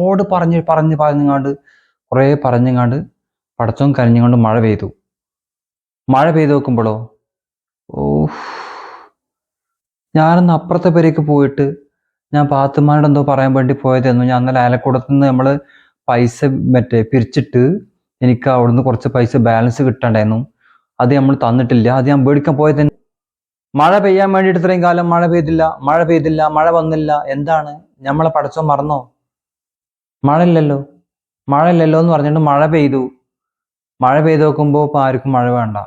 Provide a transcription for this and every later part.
ഓട് പറഞ്ഞങ്ങാണ്ട് കുറേ പറഞ്ഞങ്ങാണ്ട് പടച്ചോൻ കരഞ്ഞുകൊണ്ട് മഴ പെയ്തു. മഴ പെയ്തു നോക്കുമ്പോഴോ ഞാനൊന്ന് അപ്പുറത്തെ പേരേക്ക് പോയിട്ട് ഞാൻ പാത്തുമാനോട് എന്തോ പറയാൻ വേണ്ടി പോയതായിരുന്നു. ഞാൻ അന്നലെ അയലക്കൂടത്തു നിന്ന് നമ്മൾ പൈസ പിരിച്ചിട്ട് എനിക്ക് അവിടുന്ന് കുറച്ച് പൈസ ബാലൻസ് കിട്ടണ്ടായിരുന്നു. അത് നമ്മൾ തന്നിട്ടില്ല. അത് ഞാൻ മേടിക്കാൻ പോയത്. മഴ പെയ്യാൻ വേണ്ടിയിട്ട് ഇത്രയും കാലം മഴ പെയ്തില്ല, മഴ വന്നില്ല. എന്താണ് നമ്മളെ പടച്ചോൻ മറന്നോ? മഴ ഇല്ലല്ലോ എന്ന് പറഞ്ഞിട്ട് മഴ പെയ്തു നോക്കുമ്പോൾ ഇപ്പം ആർക്കും മഴ വേണ്ട.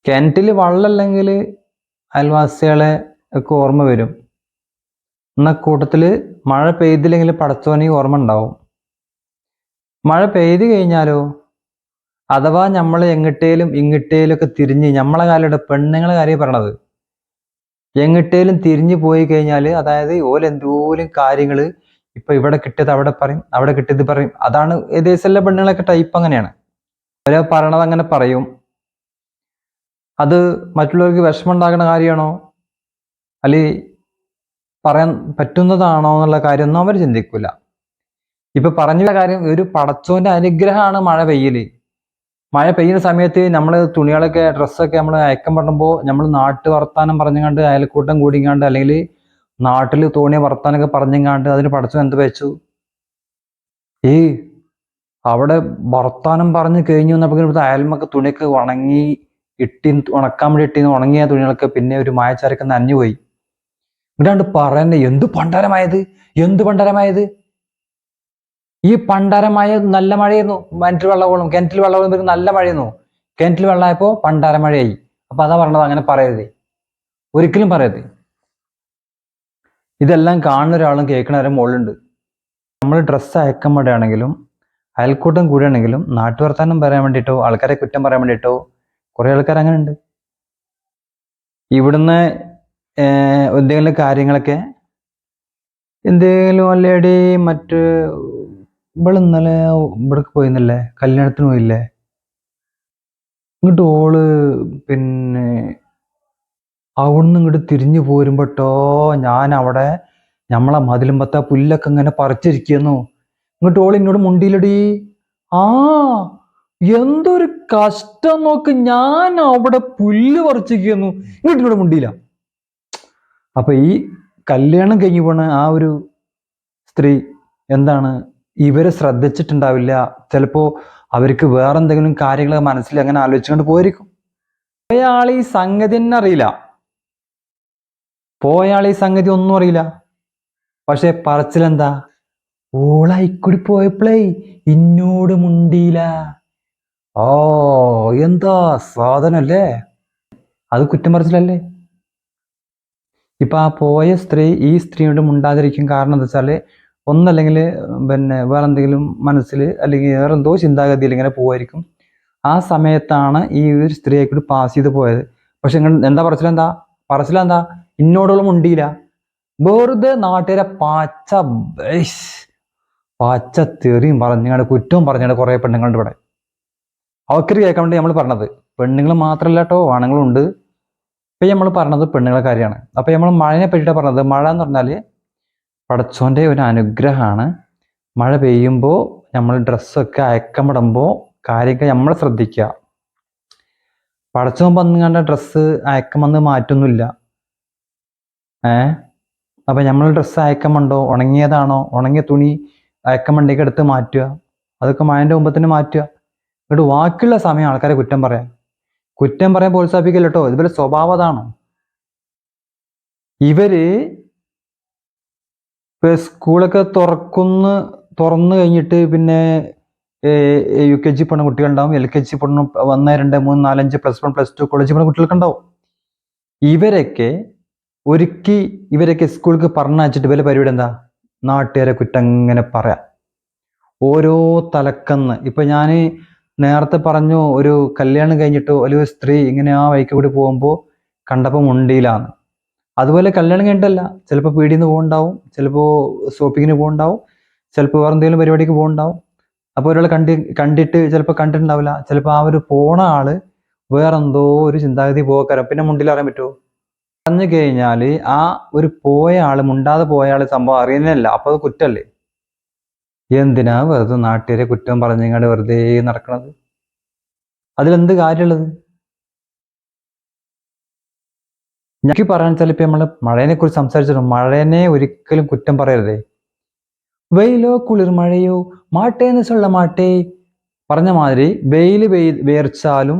കിണറ്റിൽ വെള്ളമില്ലെങ്കിൽ അയൽവാസികളെ ഒക്കെ ഓർമ്മ വരും. എന്ന കൂട്ടത്തിൽ മഴ പെയ്തില്ലെങ്കിൽ പടച്ചോനെ ഓർമ്മ ഉണ്ടാവും. മഴ പെയ്തു കഴിഞ്ഞാലോ അഥവാ നമ്മൾ എങ്ങട്ടേലും ഒക്കെ തിരിഞ്ഞ് നമ്മളെ കാലയുടെ പെണ്ണുങ്ങളെ കാര്യം പറയണത്, എങ്ങട്ടേലും തിരിഞ്ഞു പോയി കഴിഞ്ഞാൽ, അതായത് ഓലെന്തോലും കാര്യങ്ങൾ ഇപ്പൊ ഇവിടെ കിട്ടിയത് അവിടെ പറയും, അവിടെ കിട്ടിയത് പറയും. അതാണ് ഏകദേശം എല്ലാ പെണ്ണുങ്ങളൊക്കെ ടൈപ്പ് അങ്ങനെയാണ്. അവരെ പറയണത് അങ്ങനെ പറയും. അത് മറ്റുള്ളവർക്ക് വിഷമം ഉണ്ടാകുന്ന കാര്യമാണോ അല്ലെങ്കിൽ പറയാൻ പറ്റുന്നതാണോ എന്നുള്ള കാര്യമൊന്നും അവർ ചിന്തിക്കില്ല. ഇപ്പൊ പറഞ്ഞ കാര്യം ഒരു പടച്ചോന്റെ അനുഗ്രഹമാണ് മഴ പെയ്യല്. മഴ പെയ്യുന്ന സമയത്ത് നമ്മൾ തുണികളൊക്കെ ഡ്രസ്സൊക്കെ നമ്മൾ അയക്കം പറയുമ്പോൾ നമ്മൾ നാട്ടു വർത്താനം പറഞ്ഞുകൊണ്ട് അയൽക്കൂട്ടം കൂടിങ്ങാണ്ട് അല്ലെങ്കിൽ നാട്ടിൽ തോന്നിയ വർത്താനൊക്കെ പറഞ്ഞുങ്ങാണ്ട് അതിന് പടച്ചോൻ എന്ത് വെച്ചു? അവിടെ വർത്താനം പറഞ്ഞു കഴിഞ്ഞു വന്നപ്പോൾ ഇവിടുത്തെ അയൽമൊക്കെ തുണിയൊക്കെ ഉണങ്ങി ഉണക്കാൻ വേണ്ടി ഇട്ടിന്ന് ഉണങ്ങിയ തുണികളൊക്കെ പിന്നെ ഒരു മായച്ചാരൊക്കെ നനഞ്ഞുപോയി. ഇടാണ്ട് പറയുന്നത് എന്ത് പണ്ടാരമായത് ഈ പണ്ടാരമായ നല്ല മഴയായിരുന്നു. കിണറ്റിൽ വെള്ളം നല്ല മഴയായിരുന്നു. കിണറ്റിൽ വെള്ളമായപ്പോ പണ്ടാര മഴയായി. അപ്പൊ അതാ പറഞ്ഞത്. അങ്ങനെ പറയരുത്, ഒരിക്കലും പറയരുത്. ഇതെല്ലാം കാണുന്ന ഒരാളും കേൾക്കുന്ന ഒരാളും മുകളിലുണ്ട്. നമ്മൾ ഡ്രസ്സ് അയക്കമ്പടിയാണെങ്കിലും അയൽക്കൂട്ടം കൂടിയാണെങ്കിലും നാട്ടുവർത്താനം പറയാൻ വേണ്ടിയിട്ടോ ആൾക്കാരെ കുറ്റം പറയാൻ വേണ്ടിയിട്ടോ കുറെ ആൾക്കാർ അങ്ങനെ ഉണ്ട്. ഇവിടുന്ന് എന്തെങ്കിലും കാര്യങ്ങളൊക്കെ എന്തെങ്കിലും അല്ലേടി മറ്റ് ഇവിടെ ഇന്നലെ ഇവിടേക്ക് പോയിന്നല്ലേ, കല്യാണത്തിന് പോയില്ലേ, ഇങ്ങോട്ട് ഓള് പിന്നെ അവിടുന്ന് ഇങ്ങോട്ട് തിരിഞ്ഞു പോരുമ്പോട്ടോ ഞാൻ അവിടെ നമ്മളെ മതിലുമ്പത്തെ പുല്ലൊക്കെ ഇങ്ങനെ പറിച്ചിരിക്കുന്നു. ഇങ്ങോട്ട് ഓൾ എന്നോട് മുണ്ടിയിലടി. എന്തൊരു കഷ്ടം നോക്ക്, ഞാൻ അവിടെ പുല്ല് പറിച്ചിരിക്കുന്നു, ഇങ്ങോട്ട് മുണ്ടിയില്ല. അപ്പൊ ഈ കല്യാണം കഴിഞ്ഞു പോണ ആ ഒരു സ്ത്രീ എന്താണ്, ഇവരെ ശ്രദ്ധിച്ചിട്ടുണ്ടാവില്ല. ചിലപ്പോ അവർക്ക് വേറെ എന്തെങ്കിലും കാര്യങ്ങൾ മനസ്സിൽ അങ്ങനെ ആലോചിച്ചുകൊണ്ട് പോയിരിക്കും. പോയാൾ ഈ സംഗതി തന്നെ അറിയില്ല, ഒന്നും അറിയില്ല. പക്ഷെ പറച്ചിലെന്താ, ഓളായിക്കൂടി പോയപ്പോഴേ ഇന്നോട് മുണ്ടിയില്ല. എന്താ സാധനല്ലേ, അത് കുറ്റം പറച്ചിലല്ലേ? ഇപ്പൊ ആ പോയ സ്ത്രീ ഈ സ്ത്രീയോട് മുണ്ടാതിരിക്കും കാരണം എന്താ വെച്ചാല്, ഒന്നല്ലെങ്കിൽ പിന്നെ വേറെ എന്തെങ്കിലും മനസ്സിൽ അല്ലെങ്കിൽ വേറെ എന്തോ ചിന്താഗതിയിൽ ഇങ്ങനെ പോവായിരിക്കും. ആ സമയത്താണ് ഈ ഒരു സ്ത്രീയെ കൂടി പാസ് ചെയ്ത് പോയത്. പക്ഷെ എന്താ പറച്ചിലെന്താ ഇന്നോടുള്ള മുണ്ടിയില്ല. വെറുതെ നാട്ടുകാരെ പാച്ച തെറിയും പറഞ്ഞാണ് കുറ്റവും പറഞ്ഞാണ് കുറെ പെണ്ണുങ്ങളുടെ ഇവിടെ. അവർക്കൊരു കേൾക്കാൻ വേണ്ടി നമ്മൾ പറഞ്ഞത്. പെണ്ണുങ്ങൾ മാത്രമല്ല കേട്ടോ, ആണുങ്ങളും ഉണ്ട്. ഇപ്പൊ നമ്മൾ പറഞ്ഞത് പെണ്ണുങ്ങളെ കാര്യമാണ്. അപ്പൊ നമ്മൾ മഴയെ പറ്റിയിട്ടാണ് പറഞ്ഞത്. മഴ എന്ന് പറഞ്ഞാല് പടച്ചോന്റെ ഒരു അനുഗ്രഹമാണ്. മഴ പെയ്യുമ്പോൾ നമ്മൾ ഡ്രസ്സൊക്കെ അയക്കമിടുമ്പോൾ കാര്യങ്ങൾ നമ്മൾ ശ്രദ്ധിക്കുക. പടച്ചോൻ വന്നുകൊണ്ട് ഡ്രസ്സ് അയക്കം വന്ന് മാറ്റൊന്നുമില്ല. അപ്പൊ നമ്മൾ ഡ്രസ്സ് അയക്കമുണ്ടോ, ഉണങ്ങിയതാണോ, ഉണങ്ങിയ തുണി അയക്കമുണ്ടെങ്കിൽ എടുത്ത് മാറ്റുക. അതൊക്കെ മഴന്റെ മുമ്പ് തന്നെ മാറ്റുക. എന്നിട്ട് ബാക്കിയുള്ള സമയം ആൾക്കാരെ കുറ്റം പറയാൻ പ്രോത്സാഹിപ്പിക്കില്ല കേട്ടോ. ഇതുപോലെ സ്വഭാവം അതാണ്. ഇവര് സ്കൂളൊക്കെ തുറന്നു കഴിഞ്ഞിട്ട് പിന്നെ UKG പോണ കുട്ടികളുണ്ടാവും, LKG പോണ 1, 2, 3, 4, 5 +1 +2 കോളേജിൽ പോണ കുട്ടികൾക്കുണ്ടാവും. ഇവരൊക്കെ സ്കൂൾക്ക് പറഞ്ഞയച്ചിട്ട് ഇവരെ പരിപാടി എന്താ, നാട്ടുകാരെ കുറ്റം ഇങ്ങനെ പറയാം. ഓരോ തലക്കന്ന്. ഇപ്പൊ ഞാൻ നേരത്തെ പറഞ്ഞു, ഒരു കല്യാണം കഴിഞ്ഞിട്ടോ ഒരു സ്ത്രീ ഇങ്ങനെ ആ വഴിക്ക് കൂടി പോകുമ്പോൾ കണ്ടപ്പോൾ മുണ്ടിയിലാന്ന്. അതുപോലെ കല്യാണം കഴിഞ്ഞിട്ടല്ല, ചിലപ്പോൾ പീടിന്ന് പോകുന്നുണ്ടാവും, ചിലപ്പോൾ ഷോപ്പിങ്ങിന് പോകുന്നുണ്ടാവും, ചിലപ്പോൾ വേറെ എന്തെങ്കിലും പരിപാടിക്ക് പോകുന്നുണ്ടാവും. അപ്പോൾ ഒരാൾ കണ്ടിട്ട് ചിലപ്പോൾ കണ്ടിട്ടുണ്ടാവില്ല. ചിലപ്പോൾ ആ ഒരു പോണ ആള് വേറെന്തോ ഒരു ചിന്താഗതി പോകാരം. പിന്നെ മുണ്ടിൽ അറിയാൻ പറ്റുമോ? പറഞ്ഞു കഴിഞ്ഞാൽ ആ ഒരു പോയ ആള് മുണ്ടാതെ പോയ ആള് സംഭവം അറിയുന്നില്ല, അപ്പൊ അത് കുറ്റല്ലേ? എന്തിനാ വെറുതെ നാട്ടുകാരെ കുറ്റം പറഞ്ഞിങ്ങാണ്ട് വെറുതെ നടക്കണത്? അതിലെന്ത് കാര്യമുള്ളത്? എനിക്ക് പറയാൻ വെച്ചാൽ ഇപ്പൊ നമ്മള് മഴേനെ കുറിച്ച് സംസാരിച്ചിട്ടുണ്ട്. മഴേനെ ഒരിക്കലും കുറ്റം പറയരുതേ. വെയിലോ കുളിർ മഴയോ മാട്ടേന്ന് ചൊല്ല മാട്ടേ പറഞ്ഞ മാതിരി വെയില് വേർച്ചാലും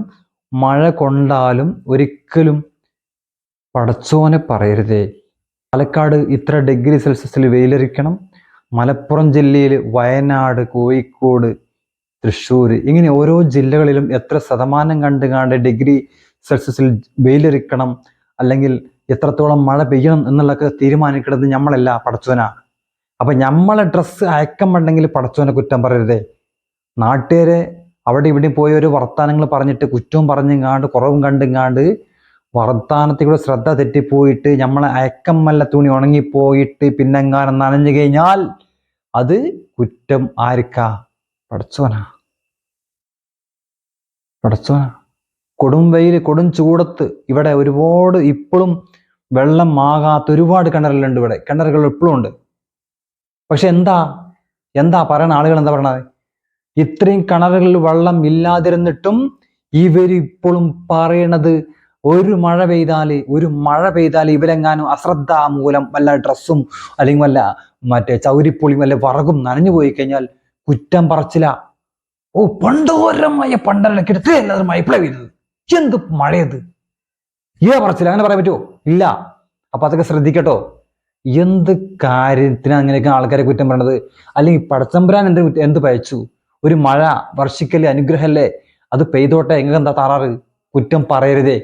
മഴ കൊണ്ടാലും ഒരിക്കലും പടച്ചോനെ പറയരുതേ. പാലക്കാട് ഇത്ര ഡിഗ്രി സെൽഷ്യസിൽ വെയിലരിക്കണം, മലപ്പുറം ജില്ലയിൽ വയനാട്, കോഴിക്കോട്, തൃശ്ശൂർ, ഇങ്ങനെ ഓരോ ജില്ലകളിലും എത്ര ശതമാനം കണ്ടുകാണ്ട് ഡിഗ്രി സെൽഷ്യസിൽ വെയിലരിക്കണം, അല്ലെങ്കിൽ എത്രത്തോളം മഴ പെയ്യണം എന്നുള്ളതൊക്കെ തീരുമാനിക്കുന്നത് നമ്മളല്ല, പടച്ചോനാ. അപ്പൊ നമ്മളെ ഡ്രസ്സ് അയക്കമുണ്ടെങ്കിൽ പടച്ചോനെ കുറ്റം പറയരുതേ. നാട്ടുകാരെ അവിടെ ഇവിടെ പോയി ഒരു വർത്താനങ്ങൾ പറഞ്ഞിട്ട് കുറ്റവും പറഞ്ഞുങ്ങാണ്ട് കുറവും കണ്ടുങ്ങാണ്ട് വർത്താനത്തിലൂടെ ശ്രദ്ധ തെറ്റിപ്പോയിട്ട് നമ്മളെ അയക്കമല്ല തുണി ഉണങ്ങിപ്പോയിട്ട് പിന്നെങ്ങാനും നനഞ്ഞു കഴിഞ്ഞാൽ അത് കുറ്റം ആർക്കാ? പടച്ചോനാ. പടച്ചോനാ. കൊടും വെയിൽ, കൊടും ചൂടത്ത് ഇവിടെ ഒരുപാട് ഇപ്പോഴും വെള്ളം ആകാത്ത ഒരുപാട് കിണറുകളുണ്ട്. ഇവിടെ കിണറുകൾ ഇപ്പോഴും ഉണ്ട്. പക്ഷെ എന്താ പറയണ ആളുകൾ എന്താ പറയണത്? ഇത്രയും കിണറുകളിൽ വെള്ളം ഇല്ലാതിരുന്നിട്ടും ഇവരിപ്പോഴും പറയണത് ഒരു മഴ പെയ്താൽ ഇവരെങ്ങാനും അശ്രദ്ധ മൂലം വല്ല ഡ്രസ്സും അല്ലെങ്കിൽ വല്ല മറ്റേ ചൗരിപ്പൊളിയും വല്ല വറകും നനഞ്ഞു പോയി കഴിഞ്ഞാൽ കുറ്റം പറച്ചില്ല. ഓ പണ്ടോരമായ പണ്ടരക്കെടുത്ത് എല്ലാവരും മഴ പെയ്തത്, എന്ത് മഴയത്, പറച്ചില്ല. അങ്ങനെ പറയാൻ പറ്റുമോ? ഇല്ല. അപ്പൊ അതൊക്കെ ശ്രദ്ധിക്കട്ടോ. എന്ത് കാര്യത്തിനാണ് അങ്ങനെയൊക്കെ ആൾക്കാരെ കുറ്റം പറയണത്? അല്ലെങ്കിൽ പടച്ചമ്പുരാൻ എന്ത് പയച്ചു? ഒരു മഴ വർഷിക്കല്ലേ, അനുഗ്രഹല്ലേ, അത് പെയ്തോട്ടെ, എങ്ങനെ എന്താ താറാറ്? കുറ്റം പറയരുതേ.